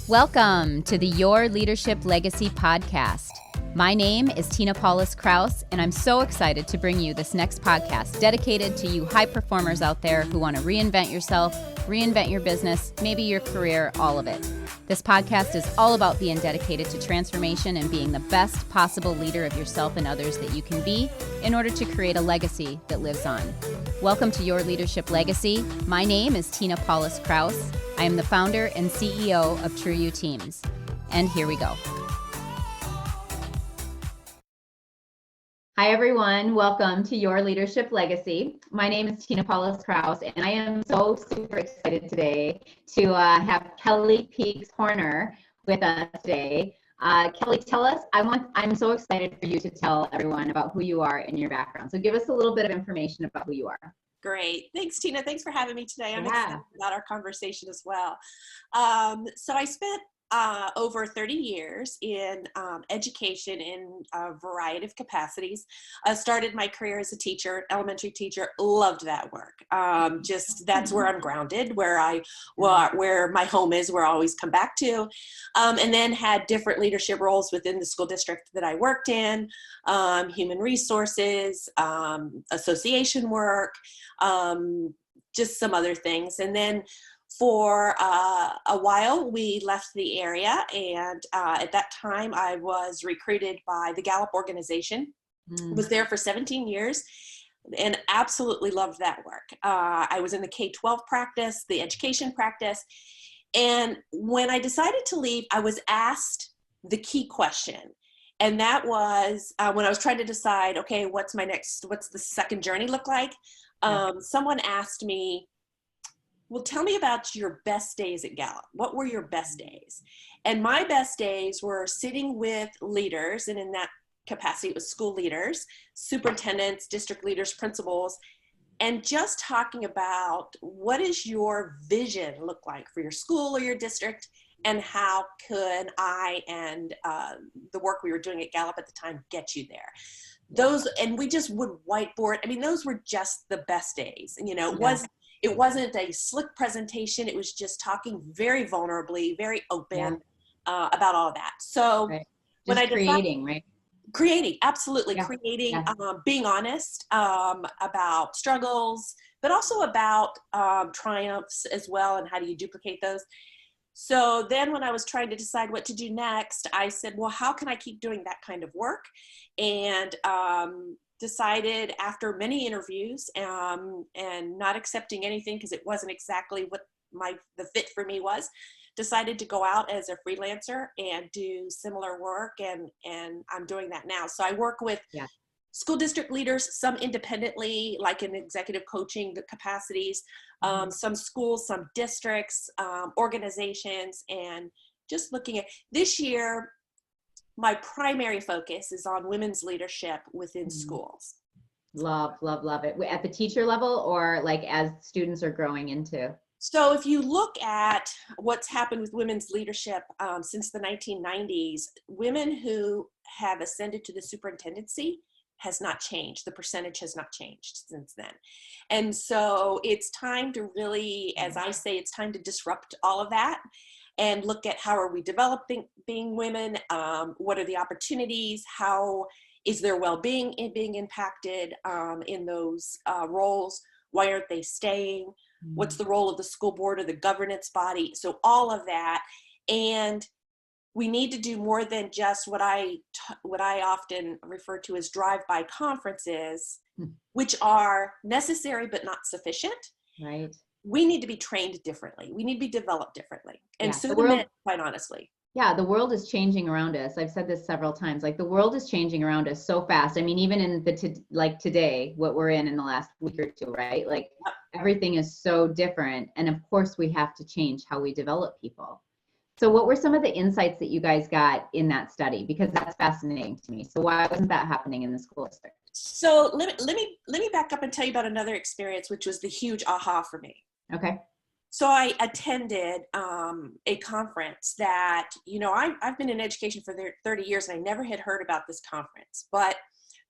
Welcome to the Your Leadership Legacy podcast. My name is Tina Paulus-Krause, and I'm so excited to bring you this next podcast dedicated to you high performers out there who want to reinvent yourself, reinvent your business, maybe your career, all of it. This podcast is all about being dedicated to transformation and being the best possible leader of yourself and others that you can be in order to create a legacy that lives on. Welcome to Your Leadership Legacy. My name is Tina Paulus-Krause. I am the founder and CEO of True You Teams. And here we go. Hi, everyone. Welcome to Your Leadership Legacy. My name is Tina Paulus-Krause, and I am so super excited today to have Kelly Peaks-Horner with us today. Kelly, tell us, I'm so excited for you to tell everyone about who you are and your background. So give us a little bit of information about who you are. Great. Thanks, Tina. Thanks for having me today. I'm excited about our conversation as well. So I spent over 30 years in education in a variety of capacities. I started my career as a teacher, elementary teacher, loved that work. That's where I'm grounded, where my home is, where I always come back to. And then had different leadership roles within the school district that I worked in, human resources, association work, just some other things. And then for a while, we left the area, and at that time, I was recruited by the Gallup organization. Was there for 17 years, and absolutely loved that work. I was in the K-12 practice, the education practice, and when I decided to leave, I was asked the key question, and that was when I was trying to decide, okay, what's the second journey look like? Someone asked me, well, tell me about your best days at Gallup. What were your best days? And my best days were sitting with leaders, and in that capacity, it was school leaders, superintendents, district leaders, principals, and just talking about what does your vision look like for your school or your district, and how could I and the work we were doing at Gallup at the time get you there. And we just would whiteboard. I mean, those were just the best days. And, it wasn't a slick presentation. It was just talking very vulnerably, very open about all of that. So when I decided, creating, absolutely creating, being honest about struggles, but also about triumphs as well, and how do you duplicate those. So then when I was trying to decide what to do next, I said, well, how can I keep doing that kind of work? And decided after many interviews and not accepting anything because it wasn't exactly what the fit for me was, decided to go out as a freelancer and do similar work, and I'm doing that now. So I work with school district leaders, some independently, like in executive coaching capacities, some schools, some districts, organizations, and just looking at this year. My primary focus is on women's leadership within schools. Love it. At the teacher level, or like as students are growing into? So if you look at what's happened with women's leadership since the 1990s, women who have ascended to the superintendency has not changed. The percentage has not changed since then. And so it's time to really, as I say, it's time to disrupt all of that and look at how are we developing being women, what are the opportunities, how is their well-being being impacted in those roles, why aren't they staying, what's the role of the school board or the governance body, so all of that. And we need to do more than just what I often refer to as drive-by conferences, which are necessary but not sufficient. Right. We need to be trained differently. We need to be developed differently. And so the men, quite honestly. Yeah, the world is changing around us. I've said this several times, like the world is changing around us so fast. I mean, even in like today, what we're in the last week or two, right? Like everything is so different. And of course we have to change how we develop people. So what were some of the insights that you guys got in that study? Because that's fascinating to me. So why wasn't that happening in the school district? So let me back up and tell you about another experience, which was the huge aha for me. Okay. So I attended a conference that, I've been in education for 30 years and I never had heard about this conference, but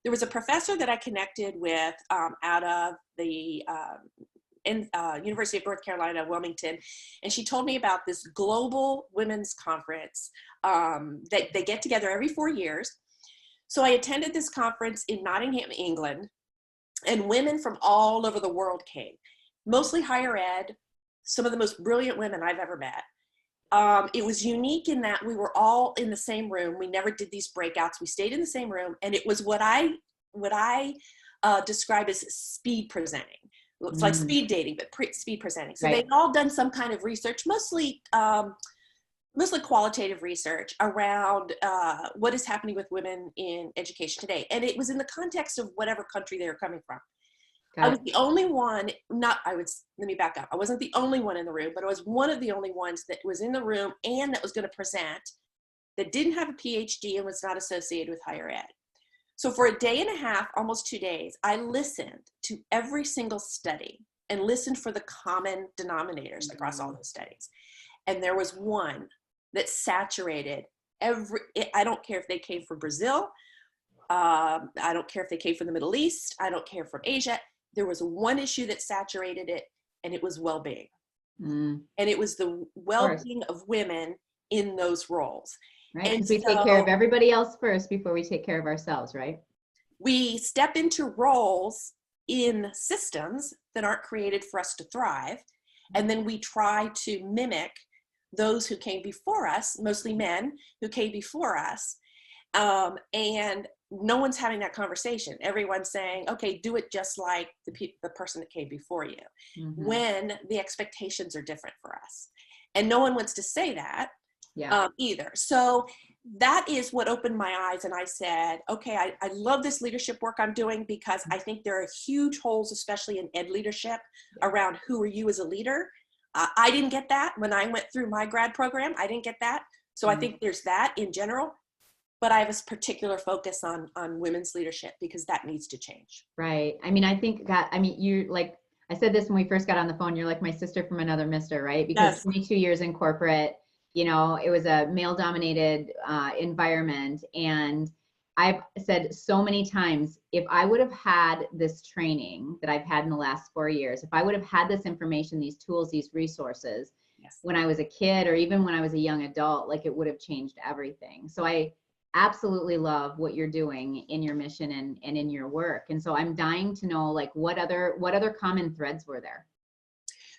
there was a professor that I connected with out of the University of North Carolina, Wilmington, and she told me about this global women's conference that they get together every 4 years. So I attended this conference in Nottingham, England, and women from all over the world came, mostly higher ed, some of the most brilliant women I've ever met. It was unique in that we were all in the same room. We never did these breakouts. We stayed in the same room, and it was what I describe as speed presenting. It's like speed dating, but speed presenting. So they'd all done some kind of research, mostly qualitative research around what is happening with women in education today. And it was in the context of whatever country they were coming from. I was the only one, let me back up. I wasn't the only one in the room, but I was one of the only ones that was in the room and that was going to present that didn't have a PhD and was not associated with higher ed. So for a day and a half, almost 2 days, I listened to every single study and listened for the common denominators across all those studies. And there was one that saturated I don't care if they came from Brazil. I don't care if they came from the Middle East. I don't care from Asia. There was one issue that saturated it, and it was well-being. And it was the well-being of women in those roles. Right, because we take care of everybody else first before we take care of ourselves, right? We step into roles in systems that aren't created for us to thrive, and then we try to mimic those who came before us, mostly men who came before us, and no one's having that conversation. Everyone's saying, okay, do it just like the person that came before you, when the expectations are different for us. And no one wants to say that either. So that is what opened my eyes. And I said, okay, I love this leadership work I'm doing because I think there are huge holes, especially in ed leadership, around who are you as a leader. I didn't get that when I went through my grad program. I didn't get that. So I think there's that in general. But I have a particular focus on women's leadership because that needs to change. Right. I mean, I think that, you, like I said this when we first got on the phone, you're like my sister from another mister, right? Because 22 years in corporate, it was a male dominated environment. And I've said so many times, if I would have had this training that I've had in the last 4 years, if I would have had this information, these tools, these resources, when I was a kid, or even when I was a young adult, like it would have changed everything. So I absolutely love what you're doing in your mission and in your work. And so I'm dying to know, like, what other common threads were there?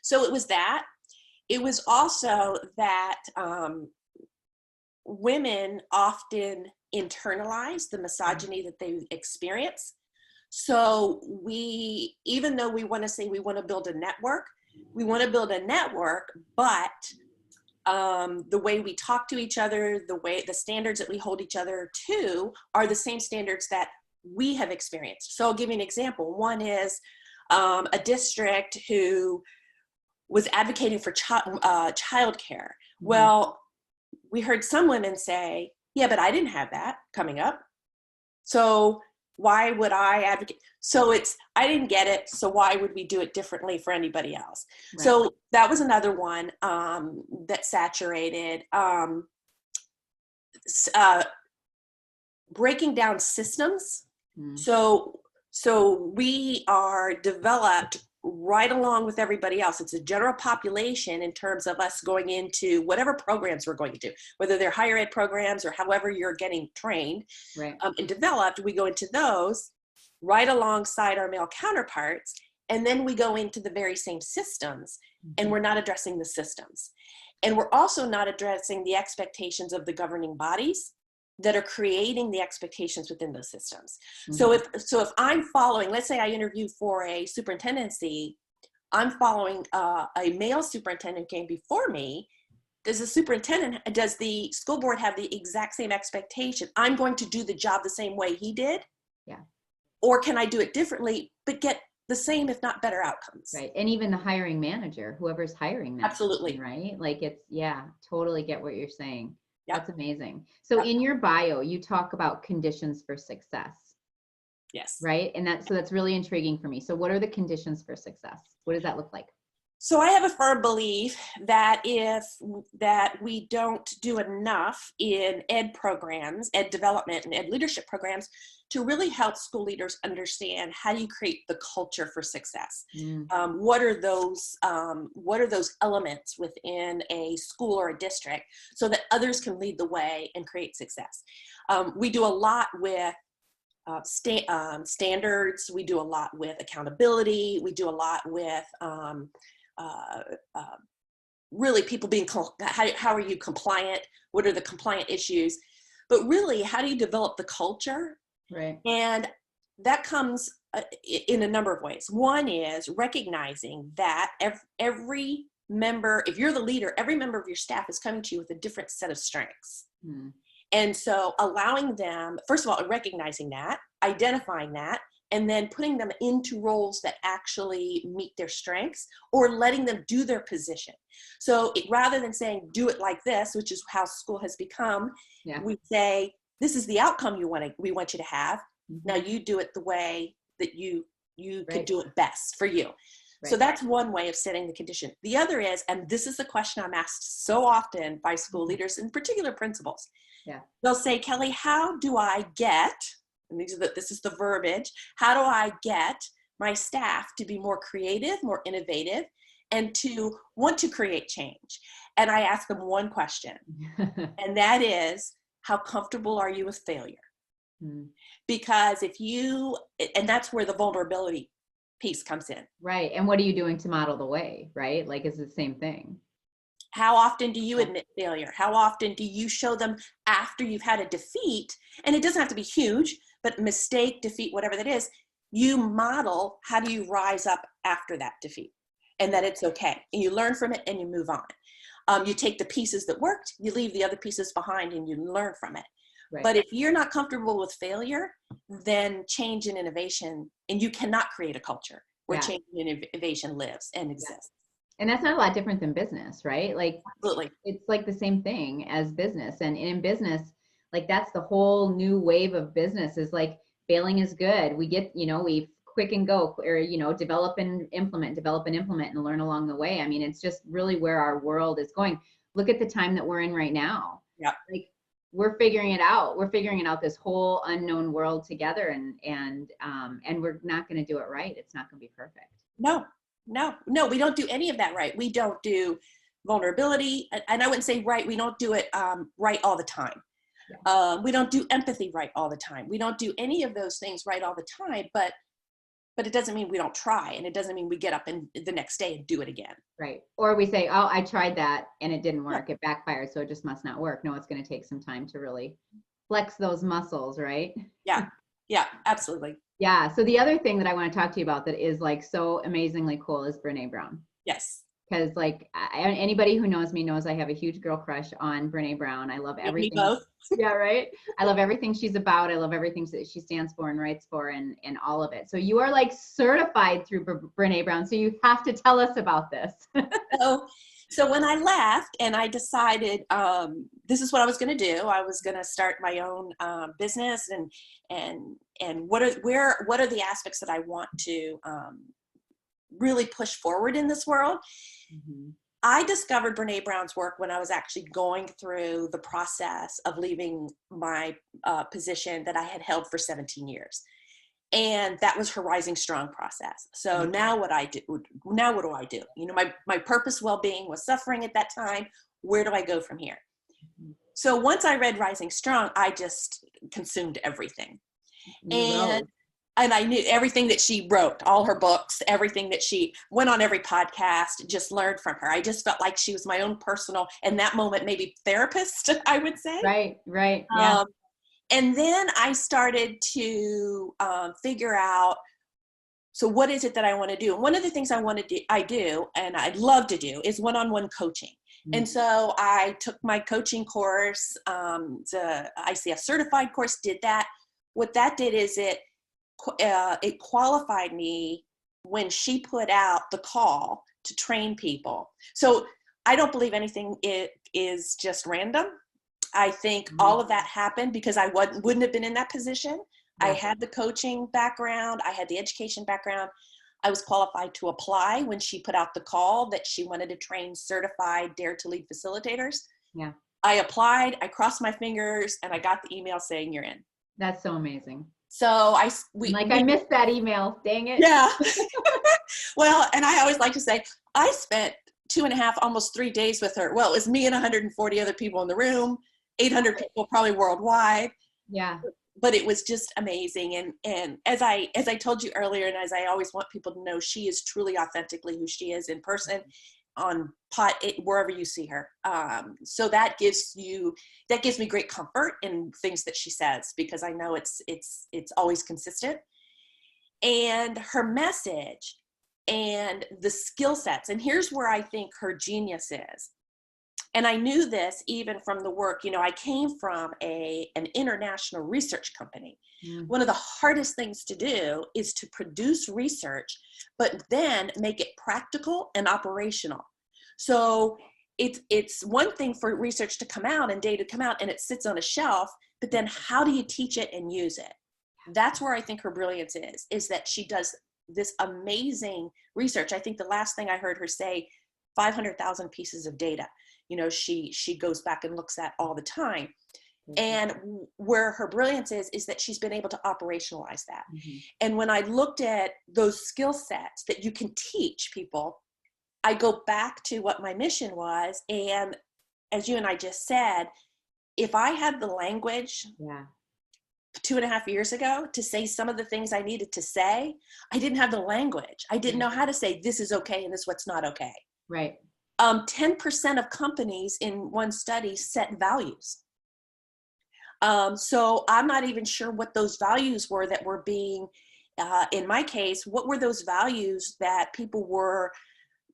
So it was that. It was also that women often internalize the misogyny that they experience. So even though we want to say we want to build a network, but the way we talk to each other, the standards that we hold each other to are the same standards that we have experienced. So I'll give you an example. One is a district who was advocating for childcare. Well, we heard some women say, yeah, but I didn't have that coming up. So why would I advocate? So I didn't get it. So why would we do it differently for anybody else? Right. So that was another one that saturated breaking down systems. So we are developed right along with everybody else. It's a general population in terms of us going into whatever programs we're going to do, whether they're higher ed programs or however you're getting trained and developed. We go into those right alongside our male counterparts, and then we go into the very same systems, and we're not addressing the systems. And we're also not addressing the expectations of the governing bodies that are creating the expectations within those systems. So if I'm following, let's say I interview for a superintendency, I'm following a male superintendent came before me. Does the school board have the exact same expectation? I'm going to do the job the same way he did? Yeah. Or can I do it differently, but get the same, if not better outcomes? Right. And even the hiring manager, whoever's hiring them. Absolutely. Right. Like totally get what you're saying. Yep. That's amazing. So in your bio, you talk about conditions for success. Yes. Right. And that's really intriguing for me. So what are the conditions for success? What does that look like? So I have a firm belief that we don't do enough in ed programs, ed development and ed leadership programs to really help school leaders understand how do you create the culture for success. What are those elements within a school or a district so that others can lead the way and create success? We do a lot with standards. We do a lot with accountability. We do a lot with really people being, how are you compliant? What are the compliant issues? But really, how do you develop the culture? Right. And that comes in a number of ways. One is recognizing that every member, if you're the leader, every member of your staff is coming to you with a different set of strengths. And so allowing them, first of all, recognizing that, identifying that, and then putting them into roles that actually meet their strengths, or letting them do their position. So rather than saying, do it like this, which is how school has become, we say, this is the outcome we want you to have. Now you do it the way that you could do it best for you. So that's one way of setting the condition. The other is, and this is the question I'm asked so often by school leaders, in particular principals. They'll say, Kelly, how do I get, and this is the verbiage, how do I get my staff to be more creative, more innovative, and to want to create change? And I ask them one question, and that is, how comfortable are you with failure? Because and that's where the vulnerability piece comes in. Right. And what are you doing to model the way, right? Like, it's the same thing. How often do you admit failure? How often do you show them after you've had a defeat? And it doesn't have to be huge, but mistake, defeat, whatever that is, you model how do you rise up after that defeat, and that it's okay. And you learn from it and you move on. You take the pieces that worked, you leave the other pieces behind, and you learn from it. Right. But if you're not comfortable with failure, then change and innovation, and you cannot create a culture where change and innovation lives and exists. And that's not a lot different than business, right? Like, absolutely, it's like the same thing as business. And in business, like, that's the whole new wave of business, is like, failing is good. We get, we quick and go, or, develop and implement and learn along the way. I mean, it's just really where our world is going. Look at the time that we're in right now. Yeah. Like, we're figuring it out. We're figuring out this whole unknown world together, and we're not going to do it right. It's not going to be perfect. No, we don't do any of that right. We don't do vulnerability, and I wouldn't say right. We don't do it right all the time. We don't do empathy right all the time. We don't do any of those things right all the time, but it doesn't mean we don't try, and it doesn't mean we get up and the next day and do it again. Right. Or we say, oh, I tried that and it didn't work. It backfired, so it just must not work. No, it's going to take some time to really flex those muscles, right? Yeah, absolutely. Yeah. So the other thing that I want to talk to you about that is like so amazingly cool is Brene Brown. Yes. Because like anybody who knows me knows I have a huge girl crush on Brene Brown. I love everything. Me both. Yeah, right. I love everything she's about. I love everything that she stands for and writes for, and all of it. So you are like certified through Brene Brown. So you have to tell us about this. So when I left and I decided this is what I was going to do, I was going to start my own business, and what are the aspects that I want to really push forward in this world. I discovered Brene Brown's work when I was actually going through the process of leaving my position that I had held for 17 years. And that was her Rising Strong process. So now what do I do? My purpose, well-being was suffering at that time. Where do I go from here? So once I read Rising Strong, I just consumed everything. And I knew everything that she wrote, all her books, everything that she went on, every podcast, just learned from her. I just felt like she was my own personal, in that moment, maybe therapist, I would say. Right. Yeah. And then I started to figure out, so what is it that I want to do? And one of the things I do, and I'd love to do, is one-on-one coaching. And so I took my coaching course, the ICF certified course, did that. What that did is it qualified me when she put out the call to train people. So I don't believe anything is just random. I think all of that happened because I wouldn't have been in that position. I had the coaching background. I had the education background. I was qualified to apply when she put out the call that she wanted to train certified Dare to Lead facilitators. Yeah. I applied, I crossed my fingers, and I got the email saying you're in. That's so amazing. So I missed that email. Dang it. Yeah. Well, and I always like to say, I spent 2.5, almost 3 days with her. Well, it was me and 140 other people in the room, 800 people probably worldwide. Yeah. But it was just amazing. And as I told you earlier, and as I always want people to know, she is truly authentically who she is in person, on wherever you see her. So that gives me great comfort in things that she says, because I know it's always consistent. And her message and the skill sets, and here's where I think her genius is. And I knew this even from the work, I came from an international research company. Mm. One of the hardest things to do is to produce research, but then make it practical and operational. So it's one thing for research to come out and data to come out and it sits on a shelf, but then how do you teach it and use it? That's where I think her brilliance is that she does this amazing research. I think the last thing I heard her say, 500,000 pieces of data, she goes back and looks at all the time. Mm-hmm. And where her brilliance is that she's been able to operationalize that. Mm-hmm. And when I looked at those skill sets that you can teach people, I go back to what my mission was. And as you and I just said, if I had the language 2.5 years ago to say some of the things I needed to say, I didn't have the language. I didn't know how to say this is okay and this is what's not okay. Right. 10% of companies in one study set values. So I'm not even sure what those values were that were being, in my case, what were those values that people were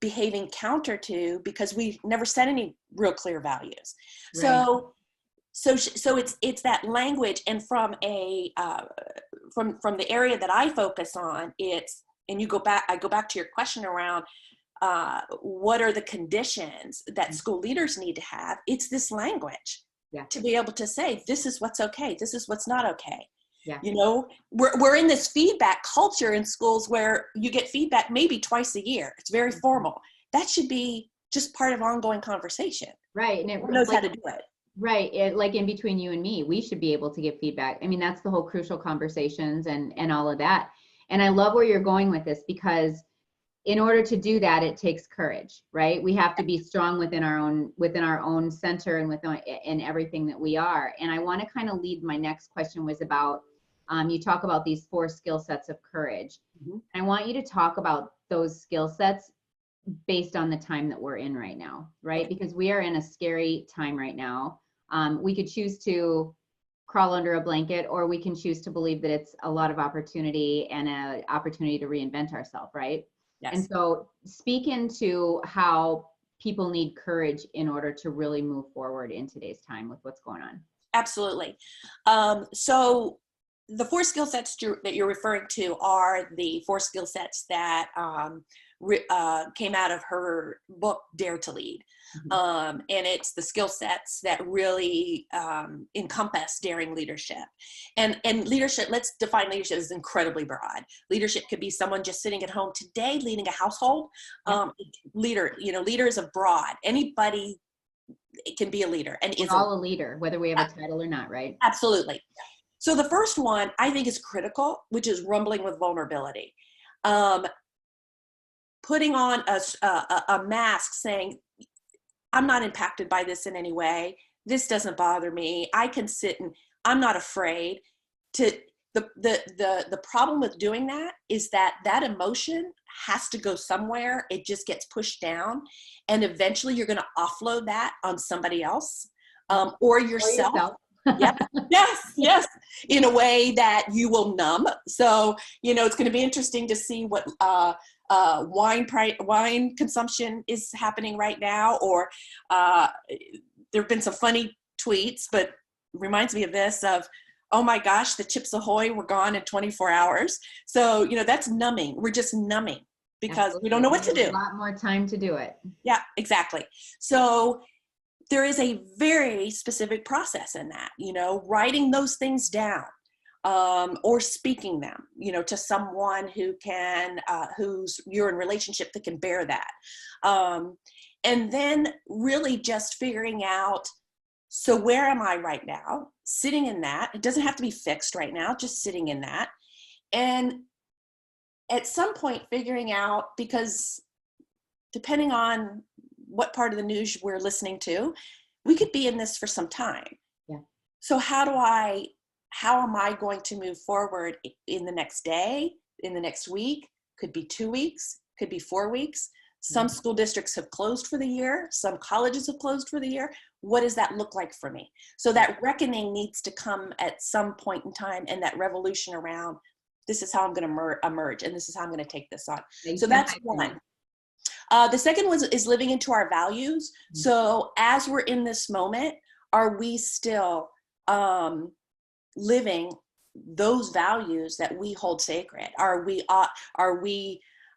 behaving counter to, because we never set any real clear values. Right. So it's that language, and from from the area that I focus on, I go back to your question around what are the conditions that school leaders need to have. It's this language to be able to say, this is what's okay, this is what's not okay. Yeah. We're in this feedback culture in schools where you get feedback maybe twice a year. It's very formal. That should be just part of ongoing conversation. Right. And it knows how to do it. Right. Like in between you and me, we should be able to give feedback. I mean, that's the whole crucial conversations and all of that. And I love where you're going with this, because in order to do that, it takes courage, right? We have to be strong within our own center and in everything that we are. And I want to kind of lead, my next question was about, you talk about these 4 skill sets of courage. Mm-hmm. I want you to talk about those skill sets based on the time that we're in right now, right? Because we are in a scary time right now. We could choose to crawl under a blanket, or we can choose to believe that it's a lot of opportunity and an opportunity to reinvent ourselves, right? Yes. And so speak into how people need courage in order to really move forward in today's time with what's going on. Absolutely. So the 4 skill sets that you're referring to are the 4 skill sets that came out of her book, Dare to Lead. Mm-hmm. And it's the skill sets that really encompass daring leadership. And leadership, let's define leadership as incredibly broad. Leadership could be someone just sitting at home today leading a household. Leader is a broad. Anybody can be a leader. And we're all a leader, whether we have a title or not, right? Absolutely. So the first one I think is critical, which is rumbling with vulnerability. Putting on a mask saying, I'm not impacted by this in any way. This doesn't bother me. I can sit and I'm not afraid. The problem with doing that is that emotion has to go somewhere. It just gets pushed down, and eventually you're going to offload that on somebody else, or yourself. Yep. Yes. In a way that you will numb. So, it's going to be interesting to see what wine consumption is happening right now, or there have been some funny tweets, but reminds me of this of, oh my gosh, the Chips Ahoy were gone in 24 hours. So, that's numbing. We're just numbing because we don't know what to do. A lot more time to do it. Yeah, exactly. So there is a very specific process in that, writing those things down. or speaking them, to someone who can, who's you're in relationship that can bear that. And then really just figuring out, so where am I right now? Sitting in that. It doesn't have to be fixed right now, just sitting in that. And at some point figuring out, because depending on what part of the news we're listening to, we could be in this for some time. Yeah. So how am I going to move forward in the next day, in the next week? Could be 2 weeks, could be 4 weeks. Some school districts have closed for the year. Some colleges have closed for the year. What does that look like for me? So that reckoning needs to come at some point in time, and that revolution around, this is how I'm going to emerge, and this is how I'm going to take this on. So that's one. The second one is living into our values. So as we're in this moment, are we still living those values that we hold sacred? Are we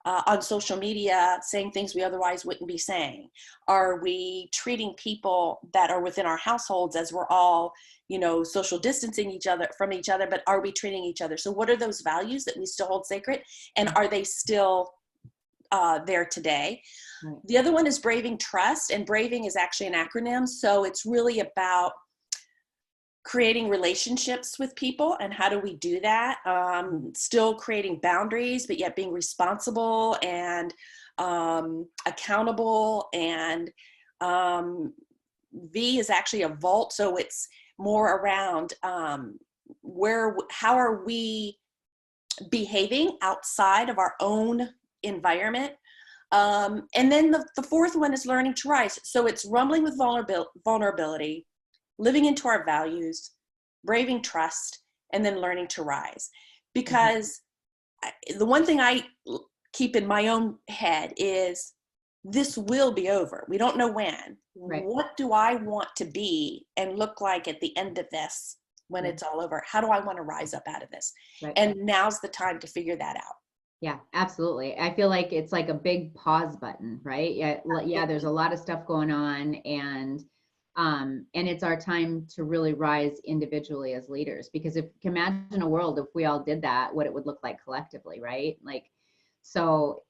on social media saying things we otherwise wouldn't be saying? Are we treating people that are within our households, as we're all, social distancing from each other, but are we treating each other? So what are those values that we still hold sacred, and are they still there today? Right. The other one is braving trust, and braving is actually an acronym. So it's really about creating relationships with people, and how do we do that? Still creating boundaries, but yet being responsible and accountable. And V is actually a vault. So it's more around how are we behaving outside of our own environment. And then the fourth one is learning to rise. So it's rumbling with vulnerability, living into our values, braving trust, and then learning to rise. Because the one thing I keep in my own head is, this will be over. We don't know when. Right. What do I want to be and look like at the end of this when it's all over? How do I want to rise up out of this? Right. And now's the time to figure that out. Yeah, absolutely. I feel like it's like a big pause button, right? Yeah. There's a lot of stuff going on, and it's our time to really rise individually as leaders, because if you can imagine a world, if we all did that, what it would look like collectively, right? So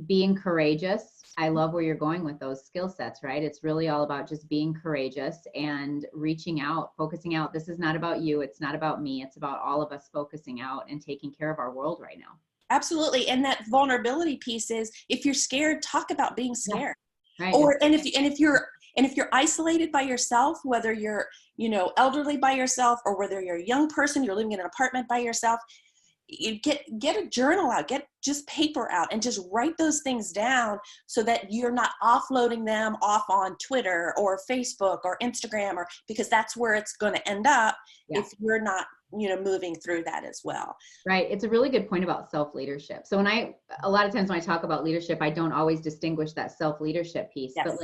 being courageous, I love where you're going with those skill sets, right? It's really all about just being courageous and reaching out, focusing out. This is not about you. It's not about me. It's about all of us focusing out and taking care of our world right now. Absolutely. And that vulnerability piece is, if you're scared, talk about being scared. Yeah. Right. Or, and if you're isolated by yourself, whether you're, elderly by yourself, or whether you're a young person, you're living in an apartment by yourself, you get a journal out, get just paper out, and just write those things down, so that you're not offloading them off on Twitter or Facebook or Instagram, because that's where it's going to end up if you're not, moving through that as well. Right. It's a really good point about self-leadership. So a lot of times when I talk about leadership, I don't always distinguish that self-leadership piece, but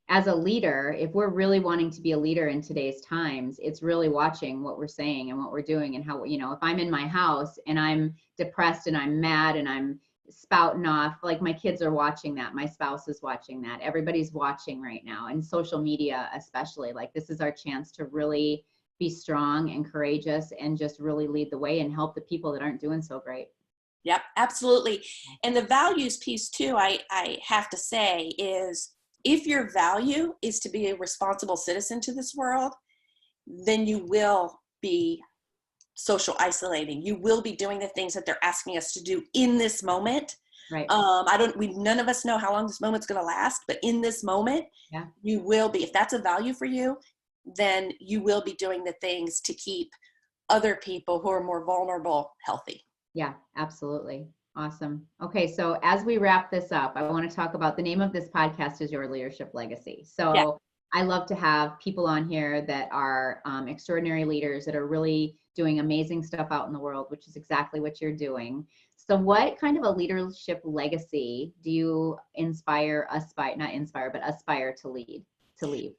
as a leader, if we're really wanting to be a leader in today's times, it's really watching what we're saying and what we're doing, and how, if I'm in my house and I'm depressed and I'm mad and I'm spouting off, like, my kids are watching that, my spouse is watching that, everybody's watching right now, and social media especially, this is our chance to really be strong and courageous and just really lead the way and help the people that aren't doing so great. Yep, absolutely. And the values piece too, I have to say, is, if your value is to be a responsible citizen to this world, then you will be social isolating. You will be doing the things that they're asking us to do in this moment. Right. None of us know how long this moment's going to last, but in this moment, you will be, if that's a value for you, then you will be doing the things to keep other people who are more vulnerable healthy. Yeah, absolutely. Awesome. Okay. So as we wrap this up, I want to talk about, the name of this podcast is Your Leadership Legacy. So I love to have people on here that are extraordinary leaders that are really doing amazing stuff out in the world, which is exactly what you're doing. So what kind of a leadership legacy do you aspire to leave?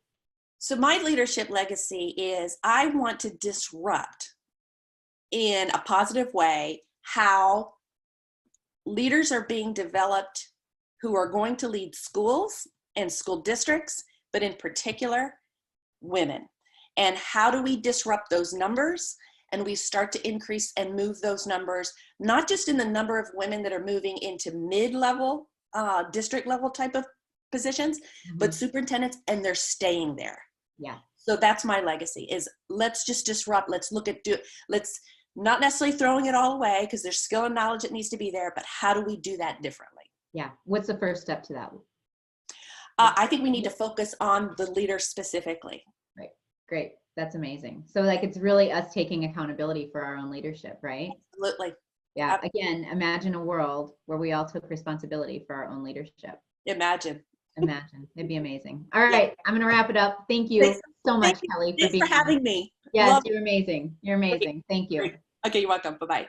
So my leadership legacy is, I want to disrupt in a positive way how leaders are being developed who are going to lead schools and school districts, but in particular, women. And how do we disrupt those numbers? and we start to increase and move those numbers, not just in the number of women that are moving into mid-level, district level type of positions, but superintendents, and they're staying there. Yeah. So that's my legacy, is let's just disrupt. Let's look at, let's not necessarily throwing it all away, because there's skill and knowledge that needs to be there, but how do we do that differently? Yeah. What's the first step to that? I think we need to focus on the leader specifically. Right. Great. That's amazing. So like, it's really us taking accountability for our own leadership, right? Absolutely. Yeah. Again, imagine a world where we all took responsibility for our own leadership. Imagine. It'd be amazing. All right. I'm going to wrap it up. Thank you so much, Kelly, for having me. Yes, you're amazing. You're amazing. Thank you. Okay, you're welcome. Bye-bye.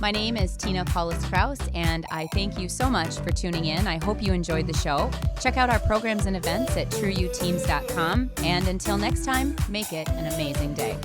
My name is Tina Paulus-Krause, and I thank you so much for tuning in. I hope you enjoyed the show. Check out our programs and events at trueyouteams.com. And until next time, make it an amazing day.